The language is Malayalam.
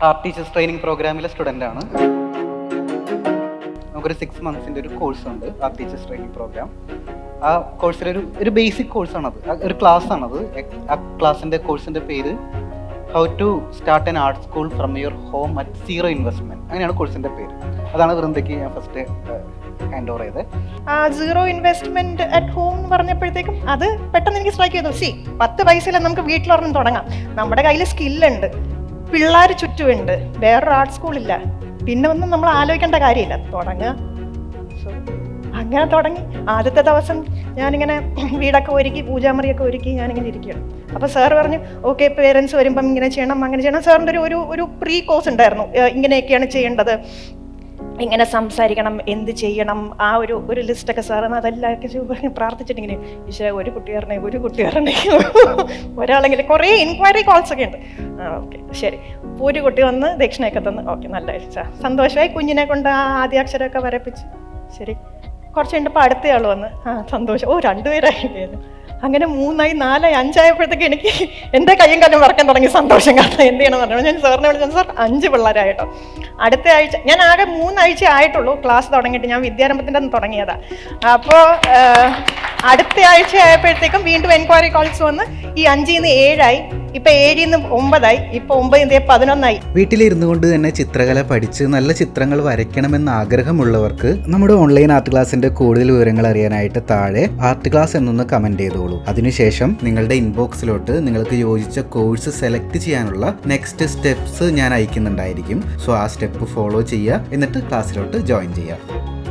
ആർട്ട് ടീച്ചേഴ്സ് ട്രെയിനിങ് പ്രോഗ്രാമിലെ സ്റ്റുഡൻ്റ് ആണ്. നമുക്കൊരു 6 months ഒരു കോഴ്സ് ഉണ്ട്, ആർട്ട് ടീച്ചേഴ്സ് ട്രെയിനിങ് പ്രോഗ്രാം. ആ കോഴ്സിലൊരു ബേസിക് കോഴ്സാണത്, ഒരു ക്ലാസ് ആണത്. ആ ക്ലാസ്സിൻ്റെ കോഴ്സിൻ്റെ പേര് how to start an art school from your home at 0 investment. അങ്ങനെയാണ് കോഴ്സിൻ്റെ പേര്. അതാണ് വൃന്ദയ്ക്ക് ഞാൻ ഫസ്റ്റ് ഹാൻഡ് ഓവർ ചെയ്തത്. 0 investment അറ്റ് ഹോം എന്ന് പറഞ്ഞപ്പോഴത്തേക്കും അത് പെട്ടെന്ന് എനിക്ക് സ്ട്രൈക്ക് ചെയ്തു. 10 പൈസയിൽ നമുക്ക് വീട്ടിലൊരെണ്ണം തുടങ്ങാം, നമ്മുടെ കയ്യിൽ സ്കില്ലുണ്ട്, പിള്ളേർ ചുറ്റുമുണ്ട്, വേറൊരു ആർട്ട് സ്കൂളില്ല, പിന്നെ ഒന്നും നമ്മൾ ആലോചിക്കേണ്ട കാര്യമില്ല, തുടങ്ങുക. അങ്ങനെ തുടങ്ങി. ആദ്യത്തെ ദിവസം ഞാനിങ്ങനെ വീടൊക്കെ ഒരുക്കി, പൂജാമുറിയൊക്കെ ഒരുക്കി ഞാനിങ്ങനെ ഇരിക്കുകയാണ്. അപ്പോൾ സാർ പറഞ്ഞു, ഓക്കെ പേരൻസ് വരുമ്പം ഇങ്ങനെ ചെയ്യണം, അങ്ങനെ ചെയ്യണം. സാറിൻ്റെ ഒരു പ്രീ കോഴ്സ് ഉണ്ടായിരുന്നു, ഇങ്ങനെയൊക്കെയാണ് ചെയ്യേണ്ടത്, ഇങ്ങനെ സംസാരിക്കണം, എന്ത് ചെയ്യണം, ആ ഒരു ലിസ്റ്റൊക്കെ സാറിന് അതെല്ലാം പ്രാർത്ഥിച്ചിട്ടിങ്ങനെ ഈശ്വര ഒരു കുട്ടി വരണേ ഒരാളെങ്കിലും കുറേ ഇൻക്വയറി കോൾസ് ഒക്കെ ഉണ്ട്. ഓക്കെ ശരി. ഒരു കുട്ടി വന്ന് ദക്ഷിണയൊക്കെ തന്ന്, ഓക്കെ നല്ല സന്തോഷമായി. കുഞ്ഞിനെ കൊണ്ട് ആ ആദ്യാക്ഷരമൊക്കെ വരപ്പിച്ച് ശരി. കുറച്ച് കഴിഞ്ഞപ്പോൾ അടുത്തയാൾ വന്ന്, സന്തോഷം, 2 പേരായിരുന്നു. അങ്ങനെ 3 4 5 ആയപ്പോഴത്തേക്ക് എനിക്ക് എൻ്റെ കയ്യും കാലും വറക്കാൻ തുടങ്ങി സന്തോഷം. കാരണം എന്ത് ചെയ്യണമെന്ന് പറഞ്ഞു. ഞാൻ സാറിനെ വിളിച്ചു, സാർ 5 പിള്ളേരായിട്ടോ. അടുത്ത ആഴ്ച ഞാൻ ആകെ 3 ആഴ്ച ആയിട്ടുള്ളൂ ക്ലാസ് തുടങ്ങിയിട്ട്, ഞാൻ വിദ്യാരംഭത്തിൻ്റെ അന്ന് തുടങ്ങിയതാണ്. അപ്പോൾ അടുത്ത ആഴ്ച ആയപ്പോഴത്തേക്കും വീണ്ടും എൻക്വയറി കോൾസ് വന്ന് ഈ 5 നിന്ന് 7 ആയി, ഇപ്പം 7 നിന്ന് 9 ആയി, ഇപ്പം 9 നിന്ന് 11 ആയി. വീട്ടിലിരുന്നു കൊണ്ട് തന്നെ ചിത്രകല പഠിച്ച് നല്ല ചിത്രങ്ങൾ വരയ്ക്കണമെന്ന് ആഗ്രഹമുള്ളവർക്ക് നമ്മുടെ ഓൺലൈൻ ആർട്ട് ക്ലാസിന്റെ കൂടുതൽ വിവരങ്ങൾ അറിയാനായിട്ട് താഴെ ആർട്ട് ക്ലാസ് എന്നൊന്ന് കമന്റ് ചെയ്തോളൂ. അതിനുശേഷം നിങ്ങളുടെ ഇൻബോക്സിലോട്ട് നിങ്ങൾക്ക് യോജിച്ച കോഴ്സ് സെലക്ട് ചെയ്യാനുള്ള നെക്സ്റ്റ് സ്റ്റെപ്സ് ഞാൻ അയക്കുന്നുണ്ടായിരിക്കും. സോ ആ സ്റ്റെപ്പ് ഫോളോ ചെയ്യുക, എന്നിട്ട് ക്ലാസ്സിലോട്ട് ജോയിൻ ചെയ്യുക.